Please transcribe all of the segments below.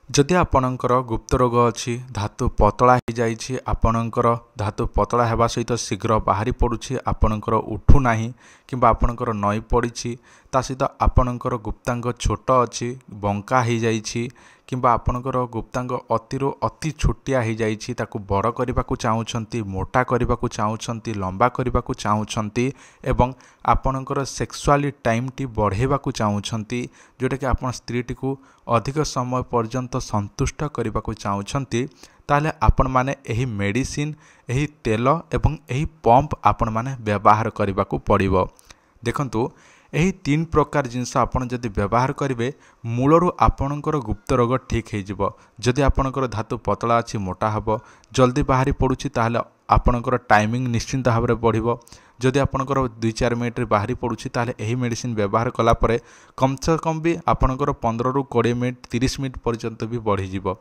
जदि आपणकर गुप्त रोग अच्छी धातु पतला हो जाइए आपणकर धातु पतला होगा सहित शीघ्र बाहरी पड़ुछि आपणकर उठू ना कि आपणकर नई पड़ी ता सहित आपणकर गुप्तांग छोट अच्छी बंका हो जाइए कि आपणकर गुप्तांग अतिरु अति छोटिया हो जाइए ताकू बड़ करने को चाहूँगी मोटा करने को चाहूँगी लंबा करने को चाहूँगी एवं आपणकर सेक्सुअली टाइम टी बढ़ेवा को चाहूँगी जोटा कि आप स्त्री को अधिक समय पर्यंत संतुष्ट करने को चाहूँगी ताले आपण माने एही मेडिसिन एही तेल एवं एही पंप आपण माने व्यवहार करने को पड़िबो। देखंतु एही तीन प्रकार जिनस आपण जदि व्यवहार करेंगे मूलरू आपणकर गुप्त रोग ठीक हो जदि आपणकर धातु पतला अच्छी मोटा हम जल्दी बाहरी पड़ुछि ताहले आपणकर टाइमिंग निश्चिंत भाव में बढ़िबो। जदि आपणकर 2-4 मिनट बाहरी पड़ुछि ताहले एही मेडिसिन व्यवहार कला परे कम से कम भी आपणकर 15 ରୁ 20 मिनट 30 मिनट पर्यंत भी बढ़ी जिवो।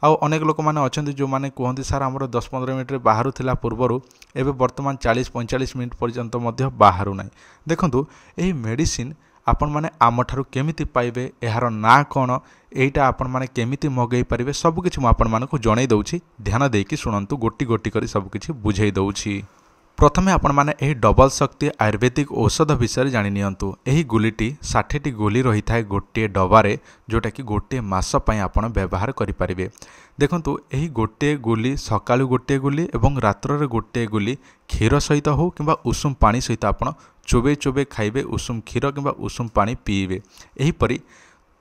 आउ अनेक लोक मैंने अच्छा जो मैंने कहते सार आमर 10-15 मिनट बाहर था पूर्वर एवं बर्तमान 40-45 मिनट पर्यंत बाहर ना। देखंतु एही मेडिसिन आपण माने आम ठारू केमिति पाइबे एहार ना कौन एटा आपण माने केमिति मगै पारिबे सबकिछि मु आपण मानकु जणाई दउछि। ध्यान देकी शुणंतु गोटी गोटी करी सबकिछि बुझाई दउछि। प्रथमे आपण माने एही डबल शक्ति आयुर्वेदिक औषध विषय जानि नियंतु। एही गुलीटी 60टी गुली रही थाए गोटे डबारे जोटा कि गोटे मास पई आपण व्यवहार करि परिबे। देखंतु एही गोटे गुली सकाळु गोटे गुली एवं रात्ररे गोटे गुली क्षीर सहित हो किंबा उषुम पानी सहित आपण चोबे चोबे खाइबे उषुम क्षीर किंबा उषुम पानी पीबे। एही परी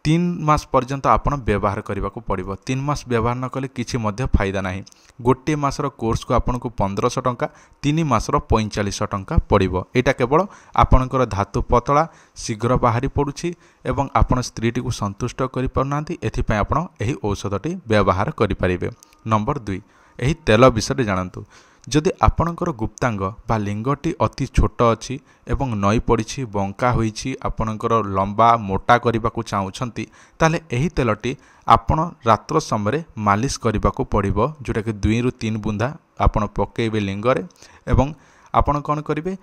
3 मास पर्यंत आपण व्यवहार करने को पड़ो। 3 मास व्यवहार न कले किसी मध्य फायदा ना। गोटे मासर कोर्स को आपन को 1500 टंका 3 मासर 4500 टंका पड़ो। यहाँ केवल आपणकर धातु पतला शीघ्र बाहरी पड़ुछि एवं आपण स्त्री को संतुष्ट कर पारना एथिपाई आपण एही औषधटी व्यवहार करें। नंबर 2 एही तेल विषय जानतु। जदि आपणकर गुप्तांग बा लिंगटी अति छोट अच्छी एवं नई पड़ी बंका होईछि आपणकर लंबा मोटा करने को चाहूँगी ताले एही तेलटी आपण रात्र समय मालिश करने को पड़ो जोटा कि 2 ରୁ 3 बुंदा आपण पकेबे लिंगरे एवं आपण कौन करेंगे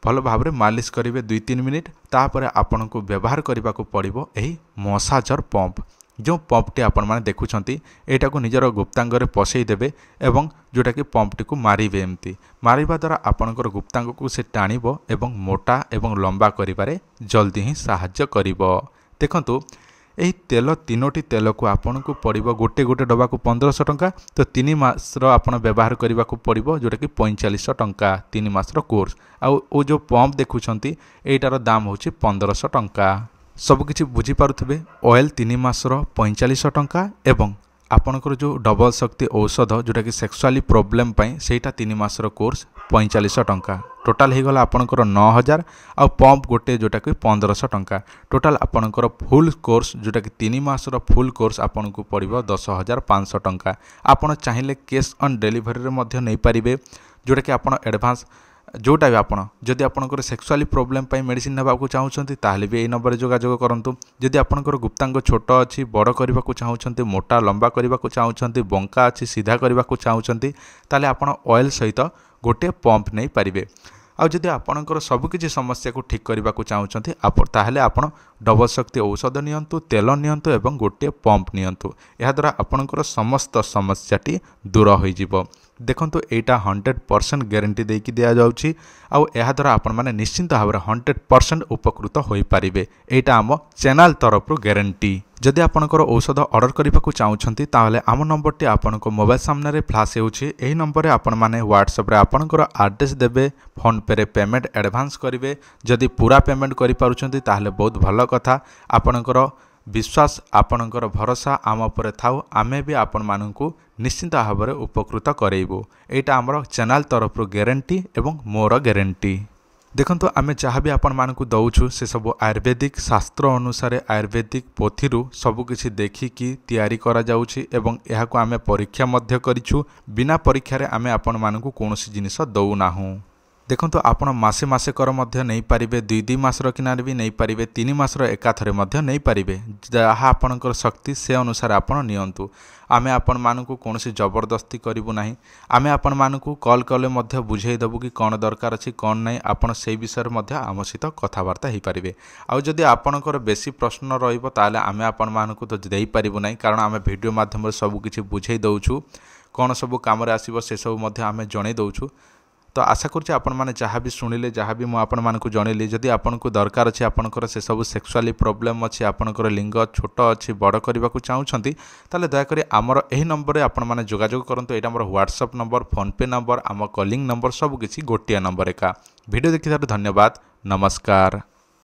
भल भाव मालिश करेंगे 2-3 मिनिट तापर आपण को व्यवहार करने को पड़ो एही मसाजर पंप। जो पंपटी आपण माने देखुछंती एटा को निजर गुप्तांग पसई देबे एवं जोटा कि पंपटी को मारिबे। एमती मारिबा द्वारा आपणकर गुप्तांग को से टाणिबो एवं मोटा एवं लंबा करिबारे जल्दी ही साहाय्य करिबो। देखंतु एही तेल 3टी तेल को आपण को पड़िबो गोटे गोटे डबा को 1500 टंका तो 3 मासर आपण व्यवहार करने को पड़िबो जोटा कि 4500 टंका 3 मासर कोर्स। आउ जो पंप देखुछंती एटार दाम होछि 1500 टंका। सबकिछि बुझी पारुथिबे। ऑयल 3 मासर 4500 टंका एवं आपणकर जो डबल शक्ति औषध जोटा कि सेक्सुअली प्रॉब्लम पई सेटा 3 मासर कोर्स 4500 टंका। टोटाल हो गला आपणकर 9000 आ पंप गोटे जोटा कि 1500 टंका। टोटाल आपणकर फुल कोर्स जोटा कि 3 मासर फुल कोर्स आपन को पड़िबो 10500 टंका। आपण चाहिले कैश ऑन डिलीवरी रे मध्य नै परिबे जोटा कि आपण एडवांस जोटा भी आपड़ जदि आपंकर सेक्सुअली प्रॉब्लम पाई मेडिसिन नेबा को चाहूँगी ताहले भी यही नंबर जोगाजोग करंतु। जदि आपंकर गुप्तांग छोट अच्छी बड़ करने को चाहूँगी मोटा लंबा करने को चाहूँगी बंका अच्छी सीधा करने को चाहूँगी ताहले आपण ऑयल सहित गोटे पंप नहीं पारिबे। आउ जदि आपणकर सबकिछि समस्या को ठीक करने को चाहूँगी ताहले आपण डबल शक्ति औषध नियंतु तेल नियंतु एवं गोटे पंप नियंतु। या द्वारा आपणकर समस्त समस्याटी दूर होई जिवो। देखंतु एटा 100% गारंटी देकी दिया जाउछि आउ एहा द्वारा आपण माने निश्चिंत भाव 100% उपकृत होई पारिबे। एटा आम चैनल तरफ गारंटी। जदि आपणकर औषध ऑर्डर करने को चाहूँगी ताहले आम नंबरटी आपनको मोबाइल सामने फ्लाश होउछि। एही नंबर रे आपण माने व्हाट्सएप रे आपणकर एड्रेस देबे फोन पे रे पेमेंट एडवांस करिवे। जदि पूरा पेमेंट करि पारुछंती ताहले बहुत भलो कथा। आपणकर विश्वास आपणकर भरोसा आम उपर थाउ आमे भी आपण मानकु निश्चिंत भाव में उपकृत करेबू। एटा आमर चैनल तरफ गारंटी एवं मोर गारंटी। देखंतु आमे जहाँ भी आपण मानकु दउछु से सब आयुर्वेदिक शास्त्र अनुसार आयुर्वेदिक पोथीरु सबकिछि देखिकी तैयारी करा जाउछि एवं एहाको आमे परीक्षा मध्य करिछु। बिना परीक्षा रे आमे आपण मानकु कोनोसी जिनिस दउ नाहु। देखंतु आपण मासे मासे कर मध्य नहीं पारिबे 2 मासर किनारे भी नहीं पारिबे 3 मासर एकाथरे मध्य नहीं पारिबे जहाँ आपणकर शक्ति से अनुसार आपण नियंतु आमे आपण मानकु कोनोसी जबरदस्ती करिबु नाही आमे आपण मानकु कॉल कले मध्य बुझेई दबु कि कोन दरकार अछि कोन नाही आपण सेही विषय मध्य आम सहित कथबार्ता हेई पारिबे आ जदि आपणकर बेसी प्रश्न रहिबो ताले आमे आपण मानकु तो देई पारिबु नाही कारण आमे वीडियो माध्यम रे सब किछि बुझेई दउछु कोन सब काम रे आसीबो से सब मध्य आमे जणै दउछु तो आशा करुच्छे आपण मैंने जहाँ भी शुणिले जहाँ भी मुझे जनइली जदि आपन को दरकार अच्छे आपंकर से सब सेक्सुअली प्रॉब्लम अच्छी आपंकर लिंग छोट अच्छी बड़ करने को चाहूँगी ताले दयाकोरी आमर यही नंबर में आपण मैंने जोगाजोग करूँ यहाँ आम व्हाट्सअप नंबर फोनपे नंबर आम कॉलिंग नंबर सब किसी गोटे नंबर एका वीडियो देखि धन्यवाद नमस्कार।